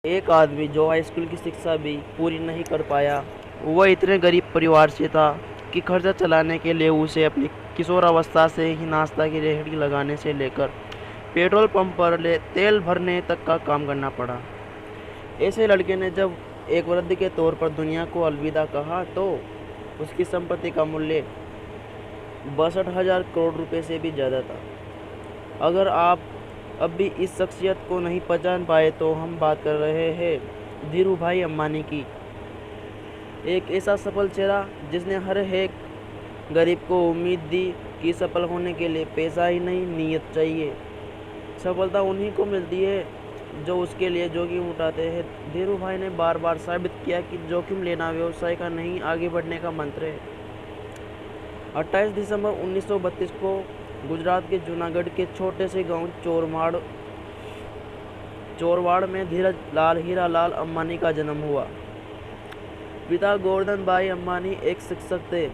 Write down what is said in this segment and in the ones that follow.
एक आदमी जो हाई स्कूल की शिक्षा भी पूरी नहीं कर पाया, वह इतने गरीब परिवार से था कि खर्चा चलाने के लिए उसे अपनी किशोरावस्था से ही नाश्ता की रेहड़ी लगाने से लेकर पेट्रोल पंप पर तेल भरने तक का काम करना पड़ा। ऐसे लड़के ने जब एक वृद्ध के तौर पर दुनिया को अलविदा कहा तो उसकी संपत्ति का मूल्य 62,000 करोड़ रुपए से भी ज़्यादा था। अगर आप अब भी इस शख्सियत को नहीं पहचान पाए तो हम बात कर रहे हैं धीरू भाई अंबानी की। एक ऐसा सफल चेहरा जिसने हर एक गरीब को उम्मीद दी कि सफल होने के लिए पैसा ही नहीं, नीयत चाहिए। सफलता उन्हीं को मिलती है जो उसके लिए जोखिम उठाते हैं। धीरू भाई ने बार बार साबित किया कि जोखिम लेना व्यवसाय का नहीं, आगे बढ़ने का मंत्र है। 28 दिसंबर 1932 को गुजरात के जूनागढ़ के छोटे से गांव चोरवाड़ में धीरज लाल हीरालाल अंबानी का जन्म हुआ। पिता गोवर्धन भाई अंबानी एक शिक्षक थे।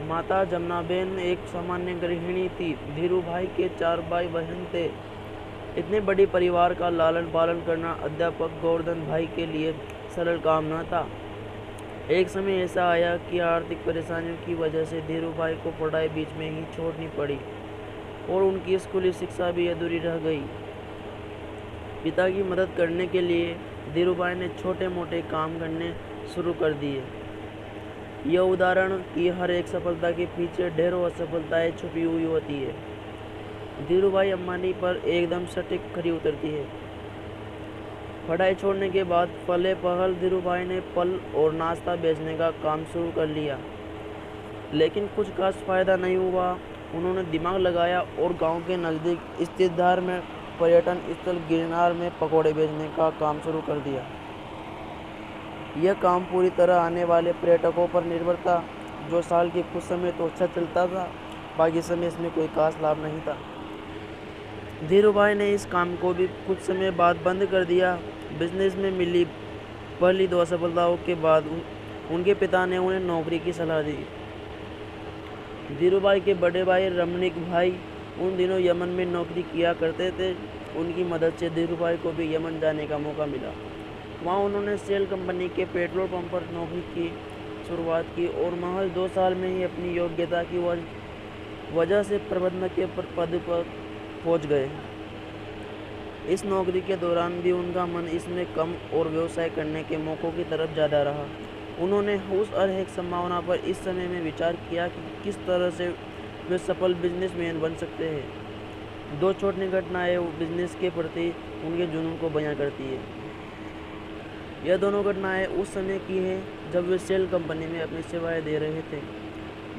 माता जमुनाबेन एक सामान्य गृहिणी थी। धीरू भाई के 4 भाई बहन थे। इतने बड़े परिवार का लालन पालन करना अध्यापक गोवर्धन भाई के लिए सरल काम न था। एक समय ऐसा आया कि आर्थिक परेशानियों की वजह से धीरू भाई को पढ़ाई बीच में ही छोड़नी पड़ी और उनकी स्कूली शिक्षा भी अधूरी रह गई। पिता की मदद करने के लिए धीरू भाई ने छोटे मोटे काम करने शुरू कर दिए। यह उदाहरण कि हर एक सफलता के पीछे ढेरों असफलताएं छुपी हुई होती है। धीरू भाई अंबानी पर एकदम सटीक खरी उतरती है। पढ़ाई छोड़ने के बाद पले पहल धीरू भाई ने फल और नाश्ता बेचने का काम शुरू कर लिया, लेकिन कुछ खास फायदा नहीं हुआ। उन्होंने दिमाग लगाया और गांव के नज़दीक स्थित धार में पर्यटन स्थल गिरनार में पकौड़े बेचने का काम शुरू कर दिया। यह काम पूरी तरह आने वाले पर्यटकों पर निर्भर था, जो साल के कुछ समय तो अच्छा चलता था, बाकी समय इसमें कोई खास लाभ नहीं था। धीरू भाई ने इस काम को भी कुछ समय बाद बंद कर दिया। बिजनेस में मिली पहली 2 असफलताओं के बाद उनके पिता ने उन्हें नौकरी की सलाह दी। धीरू भाई के बड़े भाई रमणीक भाई उन दिनों यमन में नौकरी किया करते थे। उनकी मदद से धीरू भाई को भी यमन जाने का मौका मिला। वहाँ उन्होंने सेल कंपनी के पेट्रोल पंप पर नौकरी की शुरुआत की और महज 2 साल में ही अपनी योग्यता की वजह से प्रबंधक के पद पर पहुँच गए। इस नौकरी के दौरान भी उनका मन इसमें कम और व्यवसाय करने के मौक़ों की तरफ ज़्यादा रहा। उन्होंने उस हर एक संभावना पर इस समय में विचार किया कि किस तरह से वे सफल बिजनेसमैन बन सकते हैं। 2 छोटी घटनाएं बिजनेस के प्रति उनके जुनून को बयां करती है। यह दोनों घटनाएं उस समय की हैं जब वे सेल कंपनी में अपनी सेवाएं दे रहे थे।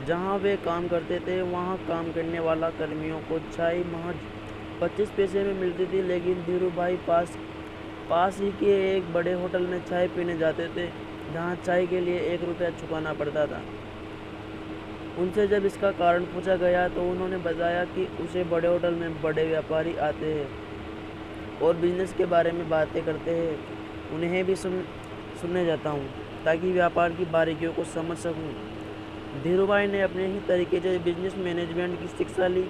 जहां वे काम करते थे वहां काम करने वाला कर्मियों को चाय महज 25 पैसे में मिलती थी, लेकिन धीरू भाई पास ही के एक बड़े होटल में चाय पीने जाते थे, जहां चाय के लिए 1 रुपया चुकाना पड़ता था। उनसे जब इसका कारण पूछा गया तो उन्होंने बताया कि उसे बड़े होटल में बड़े व्यापारी आते हैं और बिजनेस के बारे में बातें करते हैं। उन्हें भी सुनने जाता हूँ ताकि व्यापार की बारीकियों को समझ सकूँ। धीरू भाई ने अपने ही तरीके से बिजनेस मैनेजमेंट की शिक्षा ली,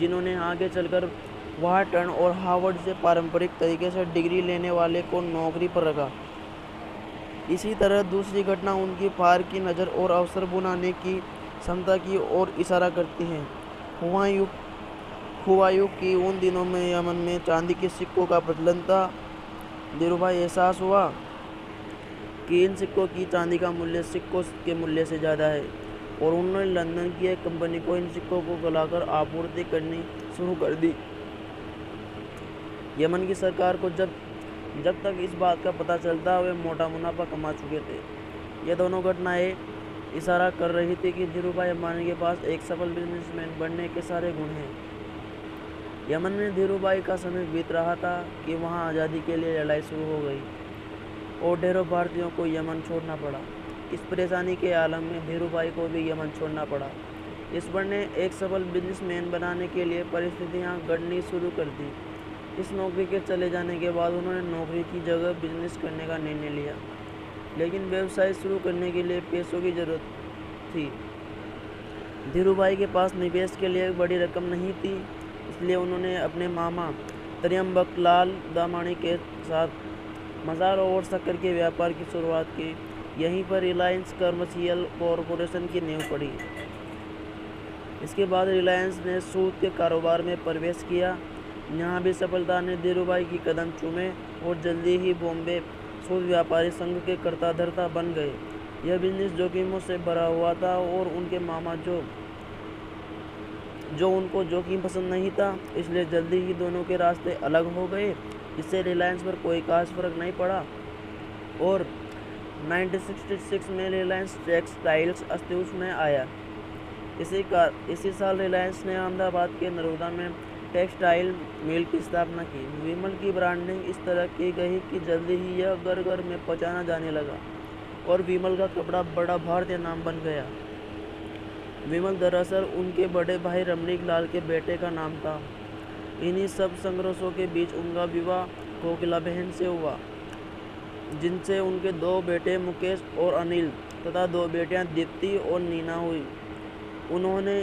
जिन्होंने आगे चलकर वॉर्टन और हार्वर्ड से पारंपरिक तरीके से डिग्री लेने वाले को नौकरी पर रखा। इसी तरह दूसरी घटना उनकी पार की नज़र और अवसर बनाने की क्षमता की ओर इशारा करती है। हुआ यूं कि उन दिनों में यमन में चांदी के सिक्कों का प्रचलन था। धीरू भाई एहसास हुआ कि इन सिक्कों की चांदी का मूल्य सिक्कों के मूल्य से ज़्यादा है और उन्होंने लंदन की एक कंपनी को इन सिक्कों को गलाकर आपूर्ति करनी शुरू कर दी। यमन की सरकार को जब तक इस बात का पता चलता वे मोटा मुनाफा कमा चुके थे। ये दोनों घटनाएं इशारा कर रही थी कि धीरू भाई अंबानी के पास एक सफल बिजनेसमैन बनने के सारे गुण हैं। यमन में धीरू भाई का समय बीत रहा था कि वहां आज़ादी के लिए लड़ाई शुरू हो गई और ढेरों भारतीयों को यमन छोड़ना पड़ा। इस परेशानी के आलम में धीरू भाई को भी यमन छोड़ना पड़ा। ईश्वर ने एक सफल बिजनेसमैन बनाने के लिए परिस्थितियां गढ़नी शुरू कर दी। इस नौकरी के चले जाने के बाद उन्होंने नौकरी की जगह बिजनेस करने का निर्णय लिया, लेकिन व्यवसाय शुरू करने के लिए पैसों की ज़रूरत थी। धीरू भाई के पास निवेश के लिए बड़ी रकम नहीं थी, इसलिए उन्होंने अपने मामा त्र्यंबकलाल दामानी के साथ मसाला और शक्कर के व्यापार की शुरुआत की। यहीं पर रिलायंस कमर्शियल कॉरपोरेशन की नींव पड़ी। इसके बाद रिलायंस ने सूत के कारोबार में प्रवेश किया। यहाँ भी सफलता ने धीरूभाई की कदम चूमे और जल्दी ही बॉम्बे सूत व्यापारी संघ के कर्ता धर्ता बन गए। यह बिजनेस जोखिमों से भरा हुआ था और उनके मामा जो उनको जोखिम पसंद नहीं था, इसलिए जल्दी ही दोनों के रास्ते अलग हो गए। इससे रिलायंस पर कोई खास फर्क नहीं पड़ा और 1966 में रिलायंस टेक्सटाइल्स अस्तित्व में आया। इसी साल रिलायंस ने अहमदाबाद के नरोदा में टेक्सटाइल मिल की स्थापना की। विमल की ब्रांडिंग इस तरह की गई कि जल्दी ही यह घर घर में पहुंचाना जाने लगा और विमल का कपड़ा बड़ा भारतीय नाम बन गया। विमल दरअसल उनके बड़े भाई रमणीक लाल के बेटे का नाम था। इन्हीं सब संघर्षों के बीच उनका विवाह कोकिला बहन से हुआ, जिनसे उनके 2 बेटे मुकेश और अनिल तथा 2 बेटियां दीप्ति और नीना हुई। उन्होंने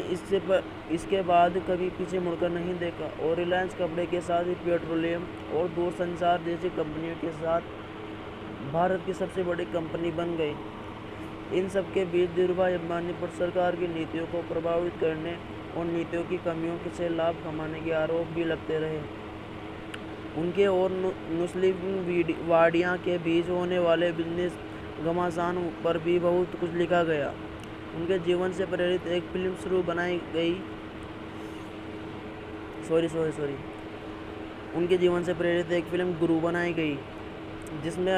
इसके बाद कभी पीछे मुड़कर नहीं देखा और रिलायंस कपड़े के साथ ही पेट्रोलियम और दूरसंचार जैसी कंपनियों के साथ भारत की सबसे बड़ी कंपनी बन गई। इन सब के बीच धीरूभाई अंबानी पर सरकार की नीतियों को प्रभावित करने और नीतियों की कमियों से लाभ कमाने के आरोप भी लगते रहे। उनके और मुस्लिम वाडिया के बीच होने वाले बिजनेस घमासान पर भी बहुत कुछ लिखा गया। उनके जीवन से प्रेरित एक फिल्म उनके जीवन से प्रेरित एक फिल्म गुरु बनाई गई, जिसमें